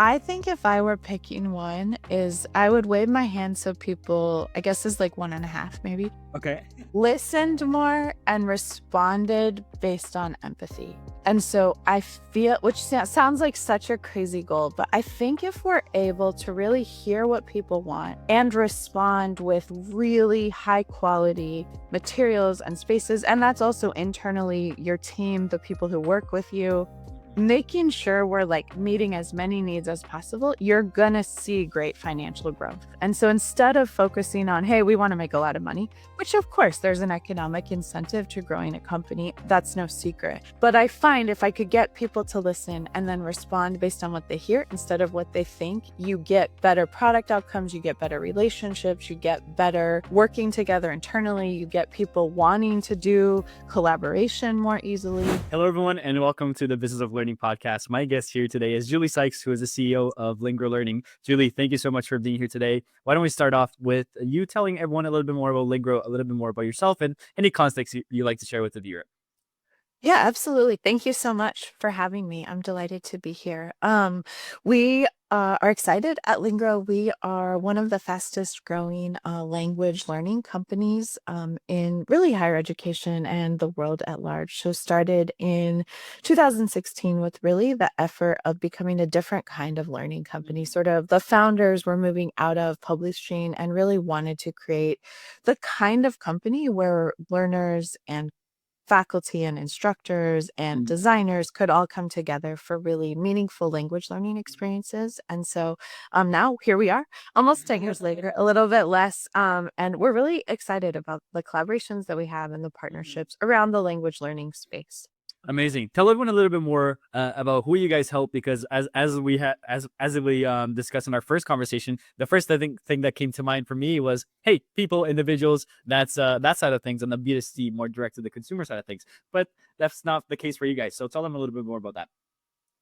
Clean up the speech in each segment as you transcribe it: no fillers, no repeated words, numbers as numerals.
I think if I were picking one is I would wave my hand so people, I guess is like 1.5 maybe, Okay. listened more and responded based on empathy. And so I feel, which sounds like such a crazy goal, but I think if we're able to really hear what people want and respond with really high quality materials and spaces, and that's also internally your team, the people who work with you, making sure we're like meeting as many needs as possible, you're gonna see great financial growth. And so instead of focusing on, hey, we want to make a lot of money, which of course there's an economic incentive to growing a company, that's no secret. But I find if I could get people to listen and then respond based on what they hear instead of what they think, you get better product outcomes, you get better relationships, you get better working together internally, you get people wanting to do collaboration more easily. Hello, everyone, and welcome to the Business of Learning podcast. My guest here today is Julie Sykes, who is the CEO of LingroLearning. Julie, thank you so much for being here today. Why don't we start off with you telling everyone a little bit more about Lingro, a little bit more about yourself, and any context you like to share with the viewer. Yeah, absolutely. Thank you so much for having me. I'm delighted to be here. We are excited at Lingro. We are one of the fastest growing language learning companies in really higher education and the world at large. So started in 2016 with really the effort of becoming a different kind of learning company. Sort of the founders were moving out of publishing and really wanted to create the kind of company where learners and faculty and instructors and designers could all come together for really meaningful language learning experiences. And so now here we are, almost 10 years later, a little bit less. And we're really excited about the collaborations that we have and the partnerships around the language learning space. Amazing. Tell everyone a little bit more about who you guys help, because as we discussed in our first conversation, the first thing that came to mind for me was, hey, people, individuals. That's that side of things, and the B2C, more direct to the consumer side of things. But that's not the case for you guys. So tell them a little bit more about that.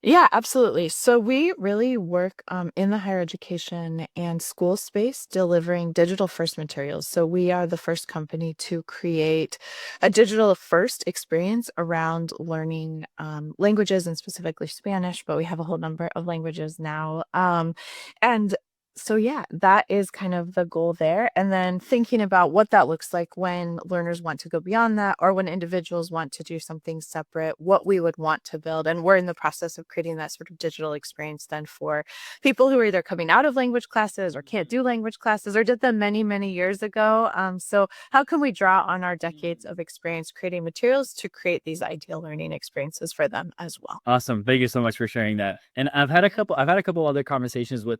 Yeah, absolutely. So we really work in the higher education and school space delivering digital first materials. So we are the first company to create a digital first experience around learning languages and specifically Spanish, but we have a whole number of languages now. And so, yeah, that is kind of the goal there. And then thinking about what that looks like when learners want to go beyond that, or when individuals want to do something separate, what we would want to build. And we're in the process of creating that sort of digital experience then for people who are either coming out of language classes or can't do language classes or did them many, many years ago. So how can we draw on our decades of experience creating materials to create these ideal learning experiences for them as well? Awesome. Thank you so much for sharing that. And I've had a couple other conversations with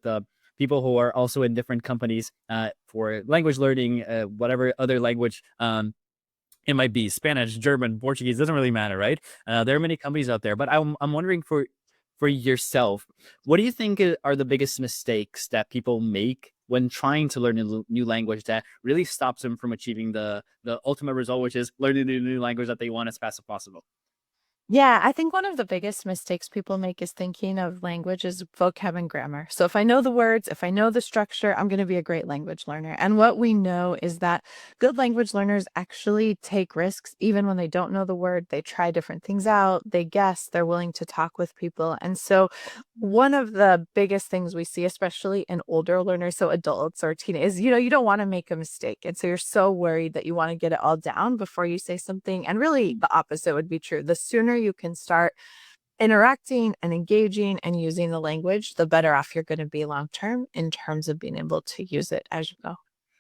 people who are also in different companies for language learning, whatever other language it might be, Spanish, German, Portuguese, doesn't really matter, right? There are many companies out there, but I'm wondering for yourself, what do you think are the biggest mistakes that people make when trying to learn a new language that really stops them from achieving the ultimate result, which is learning a new language that they want as fast as possible? Yeah, I think one of the biggest mistakes people make is thinking of language as vocab and grammar. So if I know the words, if I know the structure, I'm going to be a great language learner. And what we know is that good language learners actually take risks even when they don't know the word. They try different things out, they guess, they're willing to talk with people. And so one of the biggest things we see, especially in older learners, so adults or teenagers, is, you don't want to make a mistake. And so you're so worried that you want to get it all down before you say something. And really the opposite would be true. The sooner you can start interacting and engaging and using the language, the better off you're going to be long term in terms of being able to use it as you go.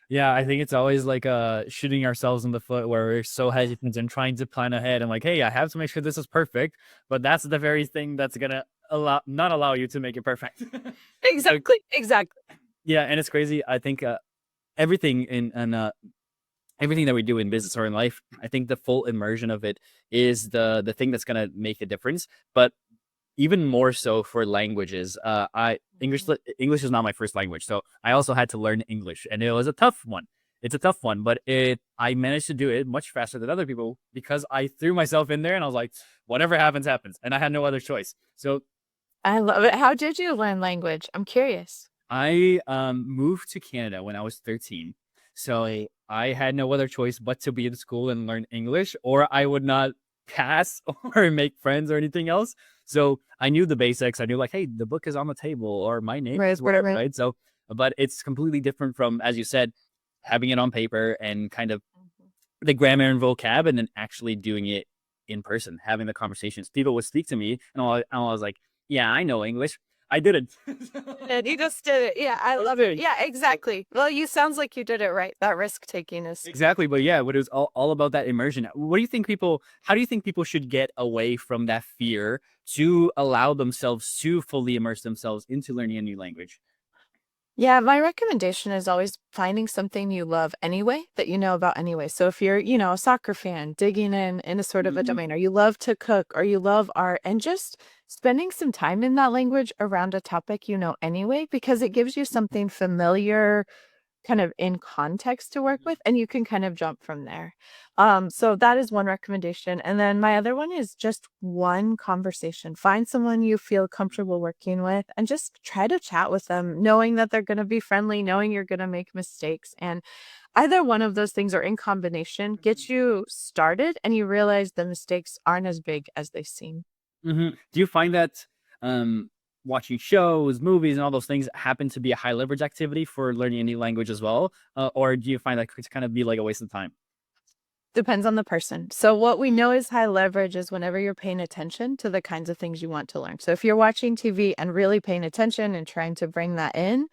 Yeah, I think it's always like shooting ourselves in the foot where we're so hesitant and trying to plan ahead and like, hey, I have to make sure this is perfect, but that's the very thing that's gonna not allow you to make it perfect. So Exactly. yeah, and it's crazy. I think everything everything that we do in business or in life, I think the full immersion of it is the thing that's gonna make a difference. But even more so for languages. I English is not my first language, so I also had to learn English, and it was a tough one. It's a tough one, but I managed to do it much faster than other people because I threw myself in there, and I was like, whatever happens, happens, and I had no other choice. So I love it. How did you learn language? I'm curious. I moved to Canada when I was 13. So I had no other choice but to be in school and learn English, or I would not pass or make friends or anything else. So I knew the basics. I knew like, hey, the book is on the table, or my name Right, is right, what, right. right? So, but it's completely different from, as you said, having it on paper and kind of Mhm. the grammar and vocab, and then actually doing it in person, having the conversations. People would speak to me, and I was like, "Yeah, I know English. I did it." You just did it. Yeah, I love it. Yeah, exactly. Well, you sounds like you did it right. That risk taking is Exactly, but yeah, what it was all about that immersion. What do you think people? How do you think people should get away from that fear to allow themselves to fully immerse themselves into learning a new language? Yeah, my recommendation is always finding something you love anyway, that you know about anyway. So if you're, a soccer fan, digging in a sort of a Mhm. domain, or you love to cook, or you love art, and just spending some time in that language around a topic you know anyway, because it gives you something familiar kind of in context to work with, and you can kind of jump from there. So that is one recommendation. And then my other one is just one conversation. Find someone you feel comfortable working with and just try to chat with them, knowing that they're going to be friendly, knowing you're going to make mistakes. And either one of those things or in combination gets you started and you realize the mistakes aren't as big as they seem. Do you find that um, watching shows, movies, and all those things happen to be a high leverage activity for learning a new language as well, or do you find that to kind of be like a waste of time? Depends on the person. So what we know is high leverage is whenever you're paying attention to the kinds of things you want to learn. So if you're watching TV and really paying attention and trying to bring that in,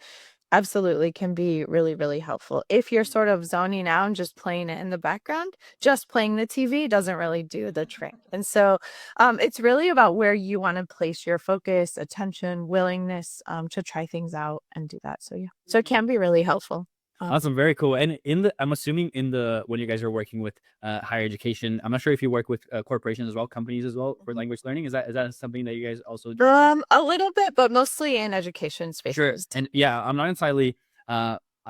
absolutely can be really, really helpful. If you're sort of zoning out and just playing it in the background, just playing the TV doesn't really do the trick. And so it's really about where you want to place your focus, attention, willingness to try things out and do that. So yeah, so it can be really helpful. Awesome, very cool. And I'm assuming in the when you guys are working with higher education, I'm not sure if you work with corporations as well, companies as well for language learning. Is that something that you guys also? A little bit, but mostly in education Sure. spaces. And yeah, I'm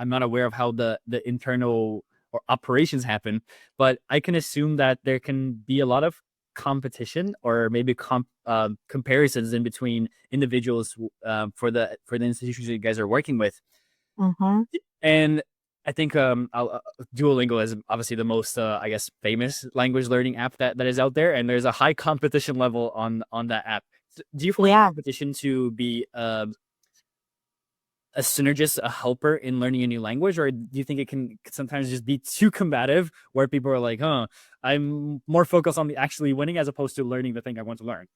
not aware of how the internal or operations happen, but I can assume that there can be a lot of competition or maybe comparisons in between individuals for the institutions that you guys are working with. Mhm. And I think Duolingo is obviously the most I guess famous language learning app that is out there, and there's a high competition level on that app. Do you find Yeah. competition to be a synergist, a helper in learning a new language, or do you think it can sometimes just be too combative, where people are like, "Huh, I'm more focused on the actually winning as opposed to learning the thing I want to learn."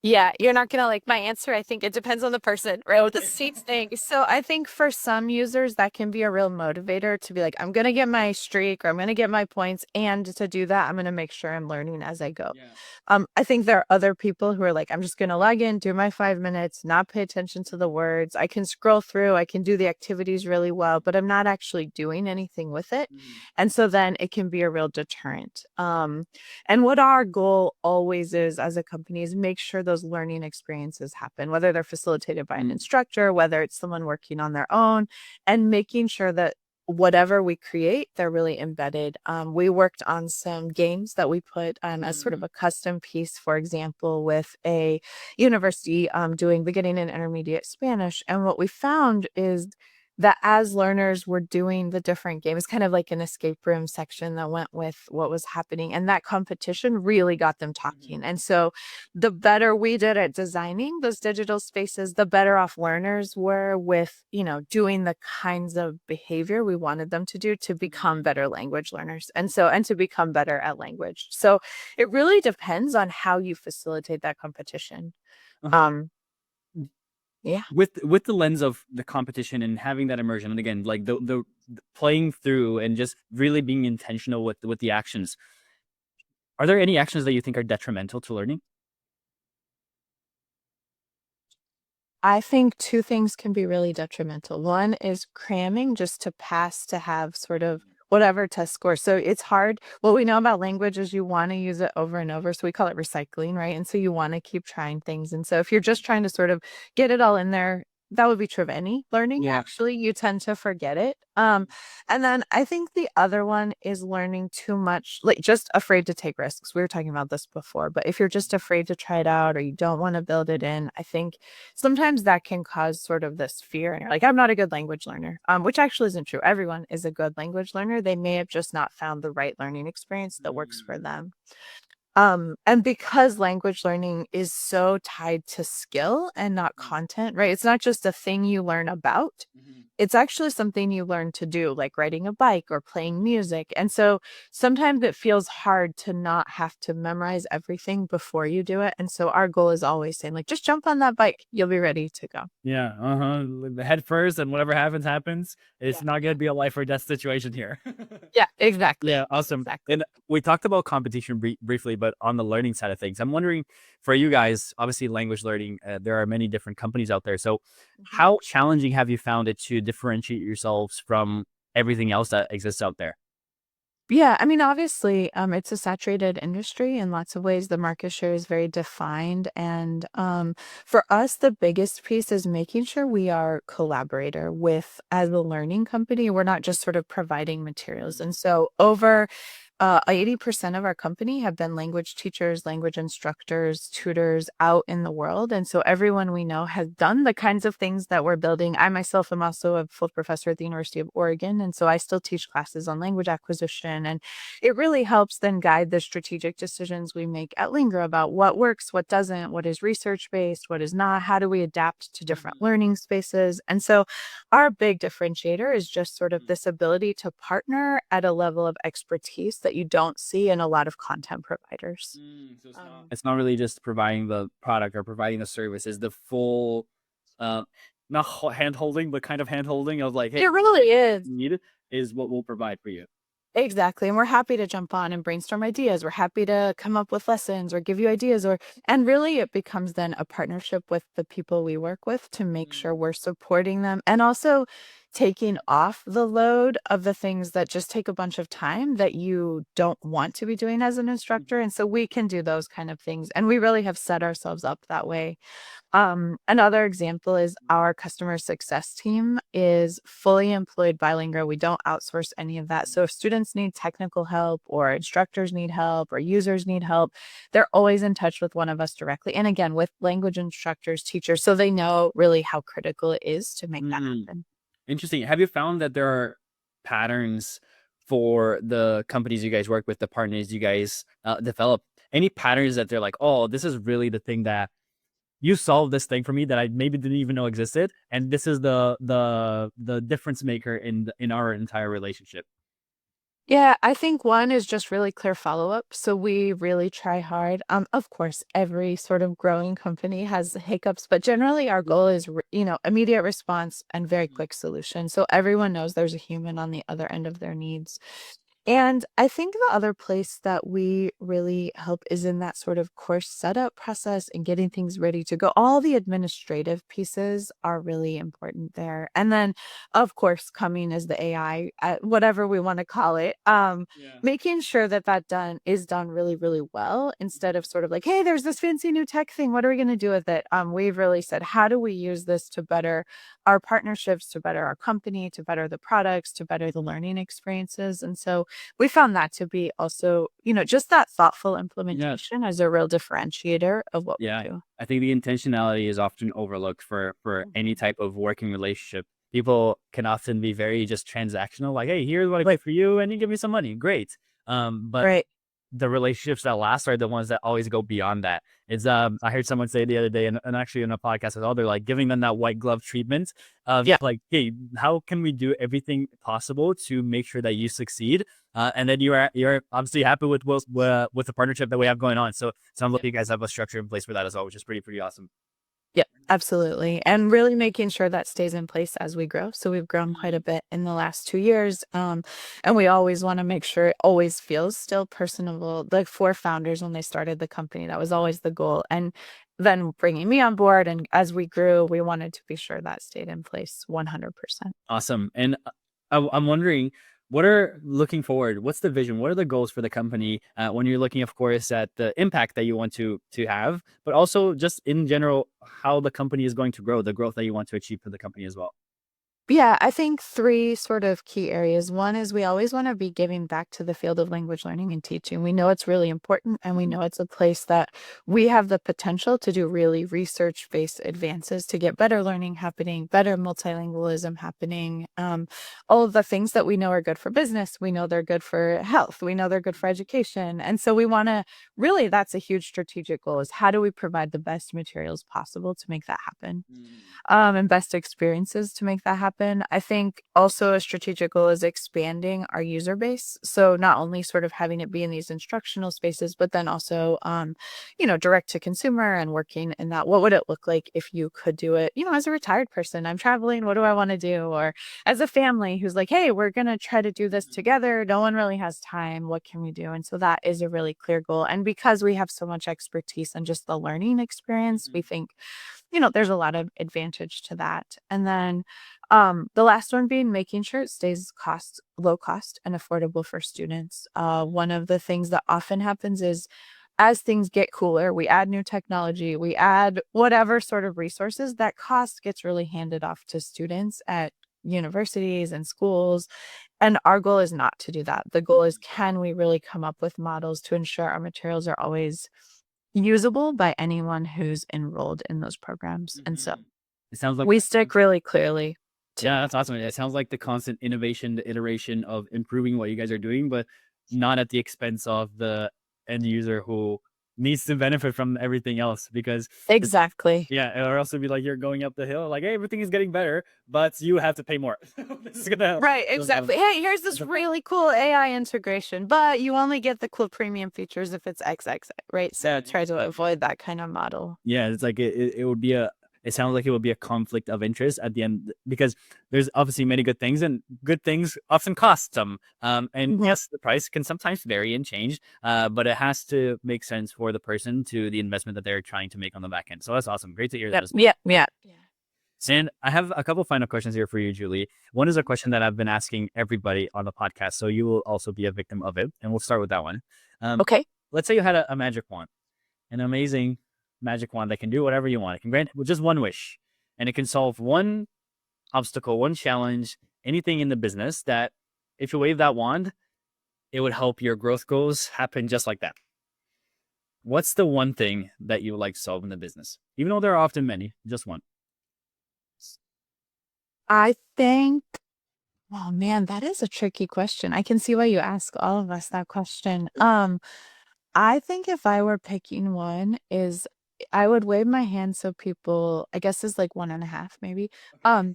Yeah, you're not gonna like my answer. I think it depends on the person, right? With the seats thing. So I think for some users that can be a real motivator to be like, I'm gonna get my streak or I'm gonna get my points. And to do that, I'm gonna make sure I'm learning as I go. Yeah. I think there are other people who are like, I'm just gonna log in, do my 5 minutes, not pay attention to the words. I can scroll through, I can do the activities really well, but I'm not actually doing anything with it. Mhm. And so then it can be a real deterrent. And what our goal always is as a company is make sure those learning experiences happen, whether they're facilitated by an Mm. instructor, whether it's someone working on their own, and making sure that whatever we create, they're really embedded. We worked on some games that we put as sort of Mhm. a custom piece, for example, with a university doing beginning and intermediate Spanish. And what we found is that as learners were doing the different games, kind of like an escape room section that went with what was happening. And that competition really got them Mhm. talking. And so the better we did at designing those digital spaces, the better off learners were with, doing the kinds of behavior we wanted them to do to become Mhm. better language learners. And to become better at language. So it really depends on how you facilitate that competition. Uh-huh. Um, yeah. With the lens of the competition and having that immersion, and again, like the playing through and just really being intentional with the actions. Are there any actions that you think are detrimental to learning? I think two things can be really detrimental. One is cramming just to pass to have sort of whatever test score. So it's hard. What we know about language is you want to use it over and over. So we call it recycling, right? And so you want to keep trying things. And so if you're just trying to sort of get it all in there, that would be true of any learning. Yeah. Actually, you tend to forget it. And then I think the other one is learning too much, like just afraid to take risks. We were talking about this before, but if you're just afraid to try it out or you don't want to build it in, I think sometimes that can cause sort of this fear. And you're like, I'm not a good language learner, which actually isn't true. Everyone is a good language learner. They may have just not found the right learning experience that works for Mhm. them. And because language learning is so tied to skill and not content, right? It's not just a thing you learn about. It's actually something you learn to do, like riding a bike or playing music. And so sometimes it feels hard to not have to memorize everything before you do it. And so our goal is always saying, like, just jump on that bike. You'll be ready to go. Yeah, the head first, and whatever happens. It's Yeah. not gonna be a life or death situation here. Yeah, exactly. Yeah, awesome. Exactly. And we talked about competition briefly, but on the learning side of things, I'm wondering for you guys, obviously language learning, there are many different companies out there. So Mhm. how challenging have you found it to differentiate yourselves from everything else that exists out there? Yeah, I mean, obviously, it's a saturated industry in lots of ways. The market share is very defined, and for us, the biggest piece is making sure we are collaborator with as a learning company. We're not just sort of providing materials, and so over 80% of our company have been language teachers, language instructors, tutors out in the world. And so everyone we know has done the kinds of things that we're building. I myself am also a full professor at the University of Oregon. And so I still teach classes on language acquisition. And it really helps then guide the strategic decisions we make at Lingro about what works, what doesn't, what is research based, what is not, how do we adapt to different learning spaces. And so our big differentiator is just sort of this ability to partner at a level of expertise that you don't see in a lot of content providers. So Um, it's not really just providing the product or providing the service. Is the full, uh, not hand holding, but kind of hand holding of like, hey, it really is. you need it is what we'll provide for you. Exactly. And we're happy to jump on and brainstorm ideas. We're happy to come up with lessons or give you ideas and really it becomes then a partnership with the people we work with to make sure we're supporting them and also taking off the load of the things that just take a bunch of time that you don't want to be doing as an instructor. And so we can do those kind of things. And we really have set ourselves up that way. Another example is our customer success team is fully employed by Lingro. We don't outsource any of that. So if students need technical help or instructors need help or users need help, they're always in touch with one of us directly. And again, with language instructors, teachers, so they know really how critical it is to make that Mm, happen. interesting. Have you found that there are patterns for the companies you guys work with, the partners you guys develop? Any patterns that they're like, oh, this is really the thing that you solved this thing for me that I maybe didn't even know existed, and this is the difference maker in our entire relationship. Yeah, I think one is just really clear follow-up. So we really try hard. Of course, every sort of growing company has hiccups, but generally our goal is, immediate response and very quick solution. So everyone knows there's a human on the other end of their needs. And I think the other place that we really help is in that sort of course setup process and getting things ready to go. All the administrative pieces are really important there. And then, of course, coming is the AI, whatever we want to call it. Making sure that is done really, really well instead of sort of like, hey, there's this fancy new tech thing. What are we going to do with it? We've really said, how do we use this to better our partnerships, to better our company, to better the products, to better the learning experiences? And so we found that to be also, just that thoughtful Yeah, implementation as a real differentiator of what we yeah. do. I think the intentionality is often overlooked for any type of working relationship. People can often be very just transactional, like, hey, here's what I play for you, and you give me some money. Great. But Right. the relationships that last are the ones that always go beyond that. It's I heard someone say the other day, and actually in a podcast as well, they're like giving them that white glove treatment of Yeah. like, hey, how can we do everything possible to make sure that you succeed? And then you're obviously happy with the partnership that we have going on. So it sounds like you guys have a structure in place for that as well, which is pretty awesome. Yeah, absolutely. And really making sure that stays in place as we grow. So we've grown quite a bit in the last 2 years. And we always want to make sure it always feels still personable. The four founders, when they started the company, that was always the goal. And then bringing me on board. And as we grew, we wanted to be sure that stayed in place 100%. Awesome. And I'm wondering, what are looking forward? What's the vision? What are the goals for the company when you're looking, of course, at the impact that you want to have, but also just in general, how the company is going to grow, the growth that you want to achieve for the company as well. Yeah, I think three sort of key areas. One is we always want to be giving back to the field of language learning and teaching. We know it's really important, and we know it's a place that we have the potential to do really research-based advances to get better learning happening, better multilingualism happening. All of the things that we know are good for business. We know they're good for health. We know they're good for education. And so we want to really, that's a huge strategic goal, is how do we provide the best materials possible to make that happen? And best experiences to make that happen. I think also a strategic goal is expanding our user base. So not only sort of having it be in these instructional spaces, but then also, direct to consumer and working in that. What would it look like if you could do it, as a retired person? I'm traveling. What do I want to do? Or as a family who's like, hey, we're going to try to do this together. No one really has time. What can we do? And so that is a really clear goal. And because we have so much expertise on just the learning experience, we think there's a lot of advantage to that. And then the last one being making sure it stays low cost and affordable for students. One of the things that often happens is as things get cooler, we add new technology, we add whatever sort of resources, that cost gets really handed off to students at universities and schools. And our goal is not to do that. The goal is, can we really come up with models to ensure our materials are always usable by anyone who's enrolled in those programs? And so It sounds like we stick really clearly to yeah, that. that's awesome. It sounds like the constant innovation, the iteration of improving what you guys are doing, but not at the expense of the end user who needs to benefit from everything else. Because it's Exactly. yeah, or else it'd be like you're going up the hill, like, hey, everything is getting better, but you have to pay more. This is gonna Right, um, exactly. Hey, here's that's this a- really cool AI integration, but you only get the cool premium features if it's XX, right? So try to avoid that kind of model. yeah, it's like it would be a it sounds like it would be a conflict of interest at the end because there's obviously many good things and good things often cost some. And Mhm. yes, the price can sometimes vary and change, but it has to make sense for the person to the investment that they're trying to make on the back end. So that's awesome. Great to hear that Yep. as well. Yeah. Yeah. Yeah. And I have a couple final questions here for you, Julie. One is a question that I've been asking everybody on the podcast, so you will also be a victim of it. And we'll start with that one. Um, Okay. let's say you had a magic wand, an amazing magic wand that can do whatever you want. It can grant with just one wish, and it can solve one obstacle, one challenge, anything in the business that if you wave that wand, it would help your growth goals happen just like that. What's the one thing that you would like to solve in the business? Even though there are often many, just one. I think, oh man, that is a tricky question. I can see why you ask all of us that question. I think if I were picking one is I would wave my hand so people, I guess is like one and a half maybe, um,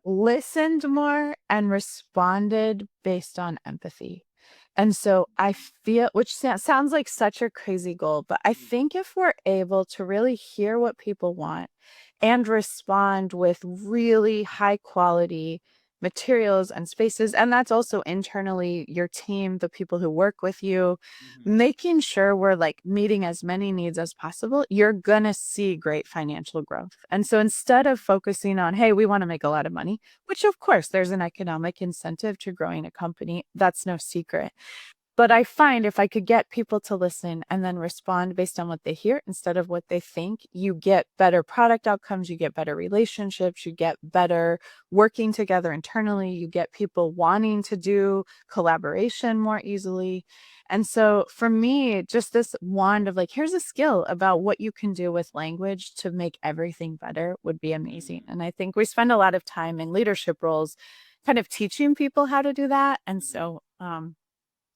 listened more and responded based on empathy. And so I feel, which sounds like such a crazy goal, but I think if we're able to really hear what people want and respond with really high quality materials and spaces, and that's also internally your team, the people who work with you, making sure we're like meeting as many needs as possible, you're gonna see great financial growth. And so instead of focusing on, hey, we want to make a lot of money, which of course there's an economic incentive to growing a company, that's no secret. But I find if I could get people to listen and then respond based on what they hear instead of what they think, you get better product outcomes, you get better relationships, you get better working together internally, you get people wanting to do collaboration more easily. And so for me, just this wand of like, here's a skill about what you can do with language to make everything better would be amazing. And I think we spend a lot of time in leadership roles kind of teaching people how to do that. And so,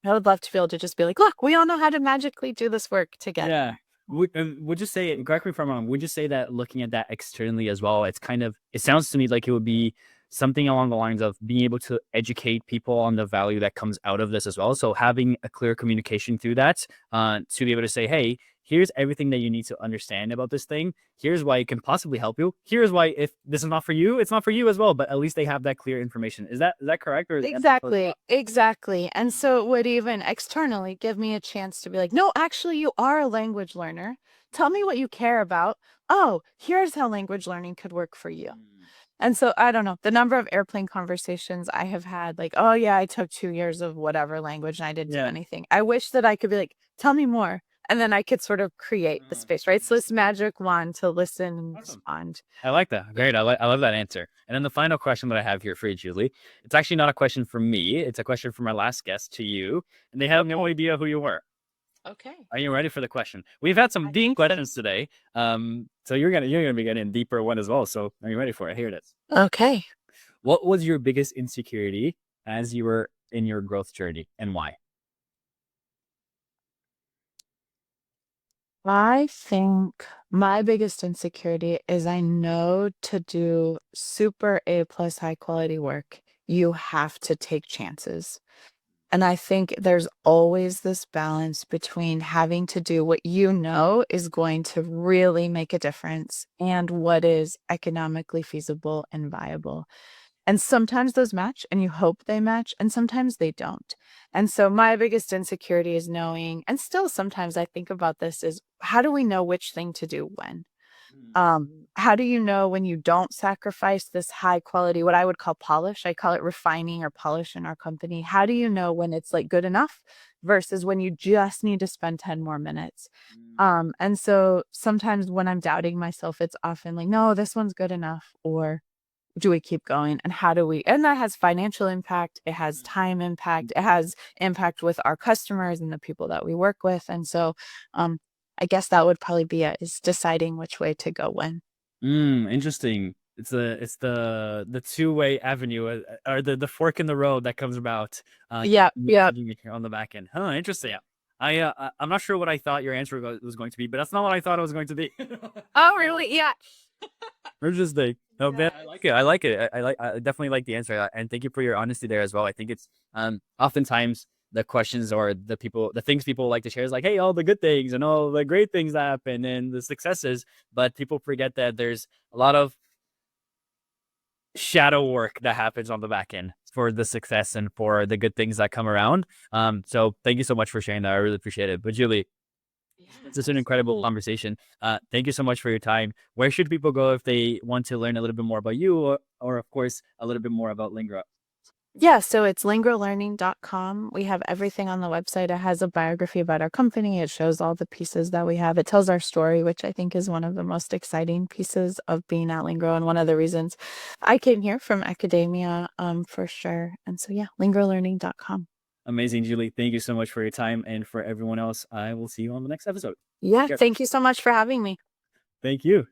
I would love to be able to just be like, look, we all know how to magically do this work together. Yeah. Would you say, correct me if I'm wrong, would you say that looking at that externally as well, it's kind of, it sounds to me like it would be something along the lines of being able to educate people on the value that comes out of this as well. So having a clear communication through that, to be able to say, hey, here's everything that you need to understand about this thing. Here's why it can possibly help you. Here's why if this is not for you, it's not for you as well. But at least they have that clear information. Is that correct? Or Exactly, exactly. And so it would even externally give me a chance to be like, no, actually, you are a language learner. Tell me what you care about. Oh, here's how language learning could work for you. And so I don't know, the number of airplane conversations I have had, like, oh yeah, I took 2 years of whatever language and I didn't do yeah. anything. I wish that I could be like, tell me more. And then I could sort of create the space, right? So this magic wand to listen and Awesome. respond. I like that. Great. I love that answer. And then the final question that I have here for you, Julie, it's actually not a question for me. It's a question from our last guest to you, and they have no idea who you were. Okay. Are you ready for the question? We've had some deep questions today. So you're gonna be getting a deeper one as well. So are you ready for it? Here it is. Okay. What was your biggest insecurity as you were in your growth journey, and why? I think my biggest insecurity is I know to do super A plus high quality work, you have to take chances. And I think there's always this balance between having to do what you know is going to really make a difference and what is economically feasible and viable. And sometimes those match and you hope they match, and sometimes they don't. And so my biggest insecurity is knowing, and still sometimes I think about this, is how do we know which thing to do when? How do you know when you don't sacrifice this high quality, what I would call polish? I call it refining or polish in our company. How do you know when it's like good enough versus when you just need to spend 10 more minutes? And so sometimes when I'm doubting myself, it's often like, no, this one's good enough, or do we keep going? And how do we, and that has financial impact, it has time impact, it has impact with our customers and the people that we work with. And so I guess that would probably be it, is deciding which way to go when. Interesting. It's the two-way avenue, or the fork in the road that comes about Yeah, yeah. on the back end. Huh, interesting. I'm not sure what I thought your answer was going to be, but that's not what I thought it was going to be. Oh, really? Yeah. Interesting. No, man, I like it. I like it. I definitely like the answer, and thank you for your honesty there as well. I think it's oftentimes the questions or the things people like to share is like, hey, all the good things and all the great things that happen and the successes, but people forget that there's a lot of shadow work that happens on the back end for the success and for the good things that come around. So thank you so much for sharing that. I really appreciate it. But Julie, it's just an incredible conversation. Thank you so much for your time. Where should people go if they want to learn a little bit more about you, or of course, a little bit more about Lingro? Yeah, so it's LingroLearning.com. We have everything on the website. It has a biography about our company. It shows all the pieces that we have. It tells our story, which I think is one of the most exciting pieces of being at Lingro, and one of the reasons I came here from academia, for sure. And so, yeah, LingroLearning.com. Amazing, Julie. Thank you so much for your time, and for everyone else, I will see you on the next episode. Yeah, Take care. thank you so much for having me. Thank you.